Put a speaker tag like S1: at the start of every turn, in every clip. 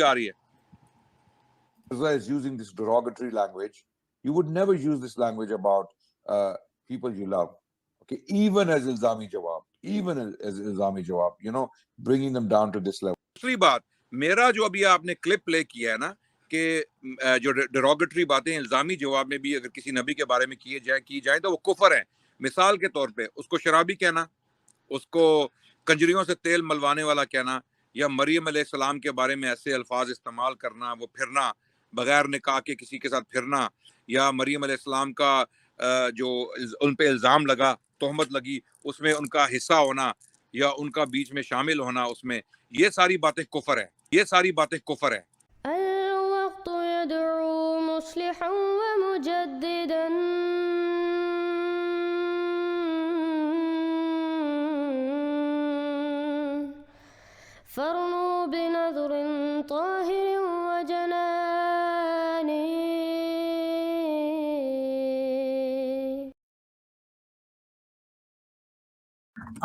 S1: آ رہی ہے.
S2: Mirza is using this derogatory language. You would never use this language about people you love. Okay, even as ilzami jawab, you know, bringing them down to this level.
S1: دوسری بات, میرا جو ابھی آپ نے clip پلے کیا ہے نا کہ جو ڈیروگیٹری باتیں الزامی جواب میں بھی اگر کسی نبی کے بارے میں کی جائیں تو وہ کفر ہیں. مثال کے طور پہ اس کو شرابی کہنا, اس کو کنجریوں سے تیل ملوانے والا کہنا, یا مریم علیہ السلام کے بارے میں ایسے الفاظ استعمال کرنا, وہ پھرنا بغیر نکاح کے کسی کے ساتھ پھرنا, یا مریم علیہ السلام کا جو ان پہ الزام لگا, تہمت لگی, اس میں ان کا حصہ ہونا یا ان کا بیچ میں شامل ہونا, اس میں یہ ساری باتیں کفر ہیں, یہ ساری باتیں کفر ہیں.
S3: الوقت يدعو مصلحا ومجددا فرنوا بنظر طاهر وجنان.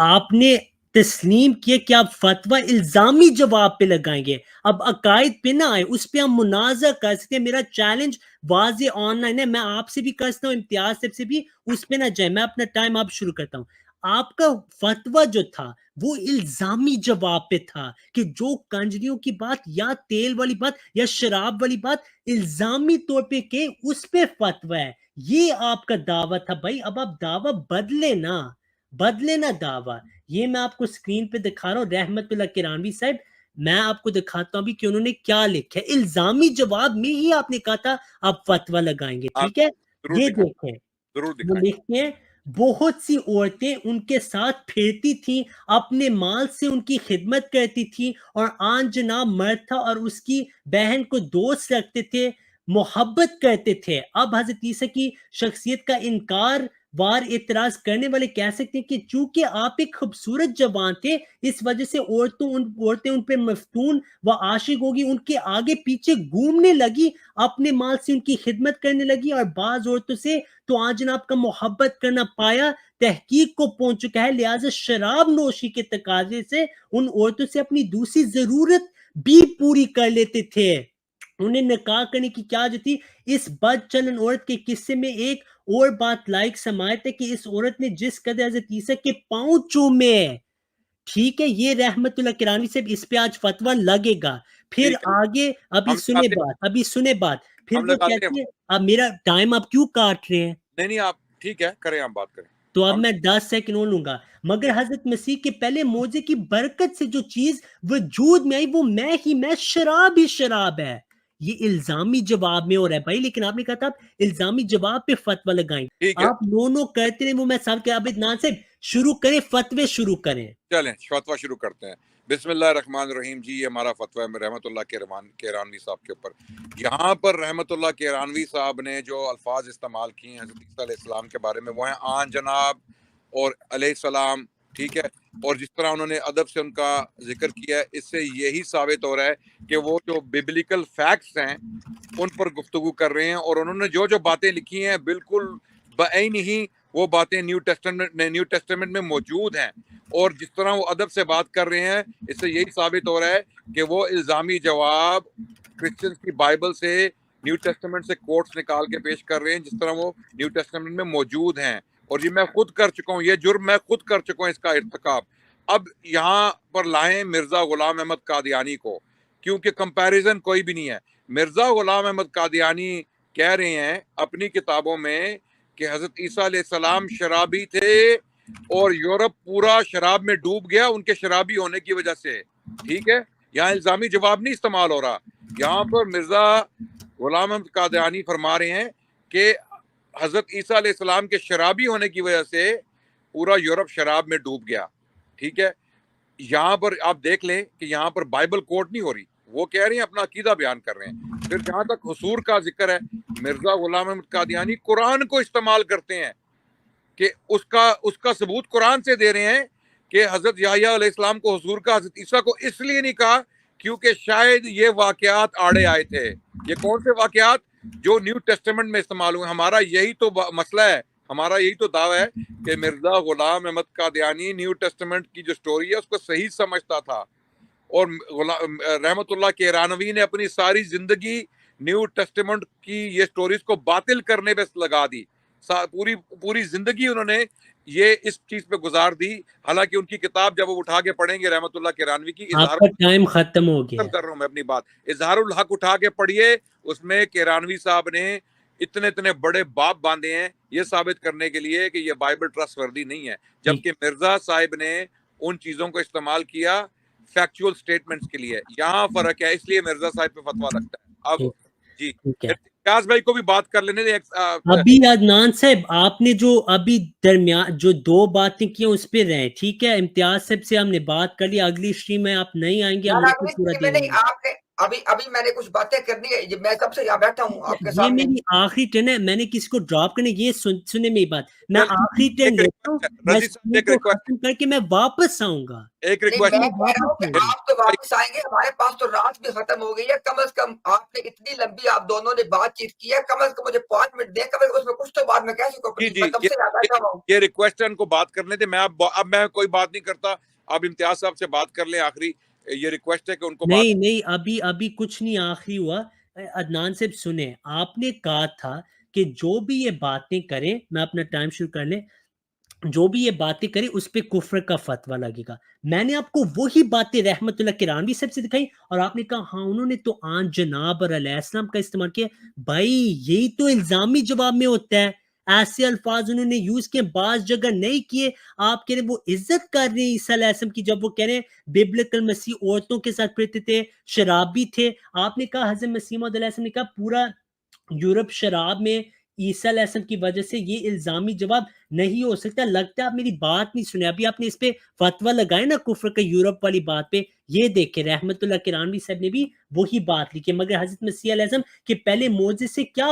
S4: آپ نے تسلیم کیا کہ آپ فتویٰ الزامی جواب پہ لگائیں گے, اب عقائد پہ نہ آئے, اس پہ ہم منازع کر سکتے ہیں. میرا چیلنج واضح آن لائن ہے, میں آپ سے بھی کر سکتا ہوں, امتیاز صاحب سے بھی, اس پہ نہ جائیں. میں اپنا ٹائم آپ شروع کرتا ہوں. آپ کا فتویٰ جو تھا وہ الزامی جواب پہ تھا کہ جو کنجریوں کی بات یا تیل والی بات یا شراب والی بات الزامی طور پہ کہ اس پہ فتویٰ ہے, یہ آپ کا دعویٰ تھا. بھائی اب آپ دعویٰ بدلے نا دعویٰ. یہ میں آپ کو اسکرین پہ دکھا رہا ہوں, رحمت اللہ کرانوی صاحب, میں آپ کو دکھاتا ہوں ابھی کہ انہوں نے کیا لکھا ہے. الزامی جواب میں ہی آپ نے کہا تھا آپ فتویٰ لگائیں گے, ٹھیک ہے. یہ دیکھیں, وہ لکھتے ہیں بہت سی عورتیں ان کے ساتھ پھرتی تھیں, اپنے مال سے ان کی خدمت کرتی تھیں, اور آن جناب مرد تھا اور اس کی بہن کو دوست رکھتے تھے, محبت کرتے تھے. اب حضرت عیسیٰ کی شخصیت کا انکار وار اعتراض کرنے والے کہہ سکتے ہیں کہ چونکہ آپ ایک خوبصورت جوان تھے, اس وجہ سے عورتیں ان پہ مفتون و عاشق ہوگی, ان کے آگے پیچھے گھومنے لگی, اپنے مال سے ان کی خدمت کرنے لگی, اور بعض عورتوں سے تو آج جناب کا محبت کرنا پایا تحقیق کو پہنچ چکا ہے. لہٰذا شراب نوشی کے تقاضے سے ان عورتوں سے اپنی دوسری ضرورت بھی پوری کر لیتے تھے. انہیں نکاح کرنے کی کیا جو تھی. اس بد چلن عورت کے قصے میں ایک اور بات لائق سماعت ہے کہ اس عورت نے جس قدر حضرت عیسیٰ کے پاؤں چومے, ٹھیک ہے. یہ رحمت اللہ کرانوی صاحب اس پہ آج فتویٰ لگے گا. پھر آگے ابھی سنے بات, پھر وہ کہتے ہیں اب میرا ٹائم آپ کیوں کاٹ رہے ہیں؟
S1: نہیں آپ ٹھیک ہے کریں, آپ بات کریں.
S4: تو اب میں 10 سیکنڈ اور لوں گا. مگر حضرت مسیح کے پہلے معجزے کی برکت سے جو چیز وجود میں آئی وہ میں شراب ہی شراب ہے. یہ الزامی جواب میں ہو رہا ہے بھائی, لیکن آپ نے کہا تھا آپ الزامی جواب پہ فتویٰ لگائیں. آپ نو کرتے رہے, وہ میں سب کے اب ادنان سے شروع کریں, فتوے شروع کریں.
S1: چلیں فتویٰ شروع کرتے ہیں. بسم اللہ الرحمن الرحیم. جی یہ ہمارا فتویٰ ہے رحمت اللہ کیرانوی صاحب کے اوپر. یہاں پر رحمت اللہ کیرانوی صاحب نے جو الفاظ استعمال کیے ہیں حضرت عیسیٰ علیہ السلام کے بارے میں وہ ہیں آن جناب اور علیہ السلام, ٹھیک ہے. اور جس طرح انہوں نے ادب سے ان کا ذکر کیا ہے, اس سے یہی ثابت ہو رہا ہے کہ وہ جو بیبلیکل فیکٹس ہیں ان پر گفتگو کر رہے ہیں, اور انہوں نے جو باتیں لکھی ہیں بالکل بعین ہی وہ باتیں نیو ٹیسٹمنٹ میں موجود ہیں. اور جس طرح وہ ادب سے بات کر رہے ہیں اس سے یہی ثابت ہو رہا ہے کہ وہ الزامی جواب کرسچنز کی بائبل سے نیو ٹیسٹمنٹ سے کوٹس نکال کے پیش کر رہے ہیں جس طرح وہ نیو ٹیسٹمنٹ میں موجود ہیں. اور یہ میں خود کر چکا ہوں, یہ جرم میں خود کر چکا ہوں اس کا ارتکاب. اب یہاں پر لائیں مرزا غلام احمد قادیانی کو, کیونکہ کمپیریزن کوئی بھی نہیں ہے. مرزا غلام احمد قادیانی کہہ رہے ہیں اپنی کتابوں میں کہ حضرت عیسیٰ علیہ السلام شرابی تھے اور یورپ پورا شراب میں ڈوب گیا ان کے شرابی ہونے کی وجہ سے, ٹھیک ہے. یہاں الزامی جواب نہیں استعمال ہو رہا. یہاں پر مرزا غلام احمد قادیانی فرما رہے ہیں کہ حضرت عیسیٰ علیہ السلام کے شرابی ہونے کی وجہ سے پورا یورپ شراب میں ڈوب گیا, ٹھیک ہے. یہاں پر آپ دیکھ لیں کہ یہاں پر بائبل کوٹ نہیں ہو رہی, وہ کہہ رہے ہیں اپنا عقیدہ بیان کر رہے ہیں. پھر جہاں تک حضور کا ذکر ہے, مرزا غلام احمد قادیانی قرآن کو استعمال کرتے ہیں کہ اس کا ثبوت قرآن سے دے رہے ہیں کہ حضرت یحییٰ علیہ السلام کو حضور کا حضرت عیسیٰ کو اس لیے نہیں کہا کیونکہ شاید یہ واقعات آڑے آئے تھے. یہ کون سے واقعات؟ جو نیو ٹیسٹمنٹ میں استعمال ہوئے. ہمارا یہی تو مسئلہ ہے, ہمارا یہی تو دعویٰ ہے کہ مرزا غلام احمد قادیانی نیو ٹیسٹمنٹ کی جو سٹوری ہے اس کو صحیح سمجھتا تھا اور رحمت اللہ کیرانوی نے اپنی ساری زندگی نیو ٹیسٹمنٹ کی یہ سٹوریز کو باطل کرنے پہ لگا دی. پوری زندگی انہوں نے یہ اس چیز پہ گزار دی. حالانکہ ان کی کتاب جب وہ اٹھا کے پڑھیں گے رحمت اللہ کیرانوی کی,
S4: آپ کا ٹائم ختم ہو گیا.
S1: ختم کر رہا ہوں میں اپنی بات, اظہار الحق اٹھا کے پڑھیے, اس میں کیرانوی صاحب نے اتنے بڑے باب باندھے ہیں یہ ثابت کرنے کے لیے کہ یہ بائبل ٹرسٹ وردی نہیں ہے, جبکہ مرزا صاحب نے ان چیزوں کو استعمال کیا فیکچوئل سٹیٹمنٹس کے لیے. یہاں فرق ہے, اس لیے مرزا صاحب پہ فتویٰ لگتا ہے. اب جی امتیاز بھائی کو بھی بات کر لینے دیں.
S4: ابھی عدنان صاحب آپ نے جو ابھی درمیان جو 2 باتیں کی اس پہ رہیں, ٹھیک ہے, امتیاز صاحب سے ہم نے بات کر لی, اگلی اسٹریم میں آپ نہیں آئیں گے, ہم پورا دیں گے.
S5: آپ نے ابھی میں نے کچھ باتیں کرنی ہے, میں کب سے یہاں بیٹھا ہوں آپ کے
S4: یہ
S5: سامنے.
S4: میری آخری ٹرن ہے, میں نے کسی کو ڈراپ کرنے, یہ سنے میری بات, میں آخری ٹرن لیتا ہوں, میں ختم کر کے میں واپس آؤں گا.
S1: ایک ریکویسٹ
S5: میں کہہ رہا ہوں کہ آپ تو واپس آئیں گے, ہمارے پاس تو رات بھی ختم ہو گئی ہے. کم از کم آپ نے اتنی لمبی آپ دونوں نے بات چیت کی ہے, کم از کم مجھے 5 منٹ دیں, کم از کم اس میں کچھ تو بات میں کہہ سکوں.
S1: یہ ریکویسٹ ہے ان کو بات کرنے تھے. اب میں کوئی بات نہیں کرتا, اب امتیاز صاحب سے بات کر لیں. آخری یہ ریکویسٹ ہے کہ ان کو
S4: نہیں ابھی کچھ نہیں آخری ہوا. عدنان صاحب سنیں, آپ نے کہا تھا کہ جو بھی یہ باتیں کریں, میں اپنا ٹائم شروع کر لیں, جو بھی یہ باتیں کریں اس پہ کفر کا فتویٰ لگے گا. میں نے آپ کو وہی باتیں رحمت اللہ کیرانوی صاحب سے دکھائی, اور آپ نے کہا ہاں انہوں نے تو آن جناب اور علیہ السلام کا استعمال کیا. بھائی یہی تو الزامی جواب میں ہوتا ہے, ایسے الفاظ انہوں نے یوز کیے, بعض جگہ نہیں کیے. آپ کہہ رہے وہ عزت کر رہے ہیں عیسیٰ علیہ السلام کی, جب وہ کہہ رہے ہیں ببلکل مسیح عورتوں کے ساتھ پھرتے تھے, شرابی تھے. آپ نے کہا حضرت مسیح موعود علیہ السلام نے کہا پورا یورپ شراب میں عیسیٰ علیہ السلام کی وجہ سے, یہ الزامی جواب نہیں ہو سکتا. لگتا ہے آپ میری بات نہیں سنے, ابھی آپ نے اس پہ فتویٰ لگائے نا کفر کا یورپ والی بات پہ, یہ دیکھیں رحمت اللہ کیرانوی صاحب نے بھی وہی بات لکھی. مگر حضرت مسیح علیہ السلام کے پہلے معجزے سے کیا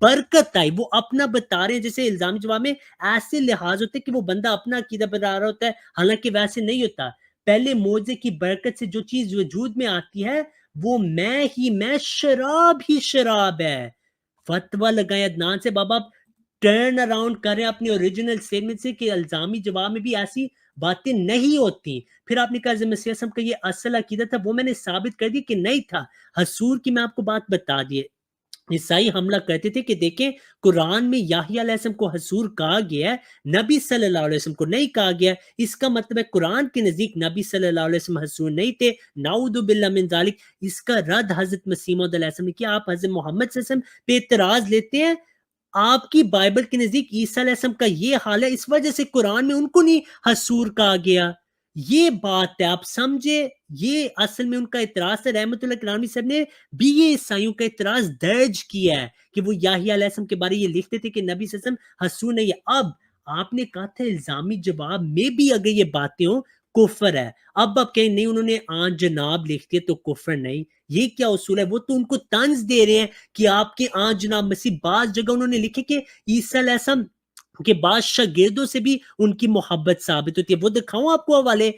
S4: برکت آئی, وہ اپنا بتا رہے ہیں. جیسے الزامی جواب میں ایسے لحاظ ہوتے کہ وہ بندہ اپنا عقیدہ بتا رہا ہوتا ہے, حالانکہ ویسے نہیں ہوتا. پہلے معجزے کی برکت سے جو چیز وجود میں آتی ہے وہ میں شراب ہی شراب ہے. فتویٰ لگائیں عدنان سے, بابا ٹرن اراؤنڈ کریں اپنی اوریجنل اسٹیٹمنٹ سے کہ الزامی جواب میں بھی ایسی باتیں نہیں ہوتی. پھر آپ نے کہا حضرت مسیح السلام کا یہ اصل عقیدہ تھا, وہ میں نے ثابت کر دی کہ نہیں تھا. حصور کی میں آپ کو بات بتا دیے, عیسائی حملہ کرتے تھے کہ دیکھیں قرآن میں یحییٰ علیہ السلام کو حصور کہا گیا ہے, نبی صلی اللہ علیہ وسلم کو نہیں کہا گیا. اس کا مطلب ہے قرآن کے نزدیک نبی صلی اللہ علیہ وسلم حصور نہیں تھے, نعوذ باللہ من ذالک. اس کا رد حضرت مسیح موعود علیہ السلام نے کیا. آپ حضرت محمد صلی اللہ علیہ وسلم پہ اعتراض لیتے ہیں, آپ کی بائبل کے نزدیک عیسیٰ علیہ السلام کا یہ حال ہے, اس وجہ سے قرآن میں ان کو نہیں حصور کہا گیا. یہ بات ہے, آپ سمجھے, یہ اصل میں ان کا اعتراض ہے. رحمت اللہ کیرانوی صاحب نے بھی یہ عیسائیوں کا اعتراض درج کیا ہے کہ وہ یحییٰ علیہ السلام کے بارے یہ لکھتے تھے کہ نبی صلی اللہ علیہ وسلم حصور نہیں ہے. اب آپ نے کہا تھا الزامی جواب میں بھی اگر یہ باتیں ہوں کفر ہے. اب کہیں نہیں انہوں نے آن جناب لکھ دیا تو کفر نہیں. یہ کیا اصول ہے؟ وہ تو ان کو طنز دے رہے ہیں کہ آپ کے آن جناب مسیح, بعض جگہ انہوں نے لکھے کہ عیسیٰ علیہ السلام کے بعض شاگردوں سے بھی ان کی محبت ثابت ہوتی ہے. وہ دکھاؤں آپ کو حوالے.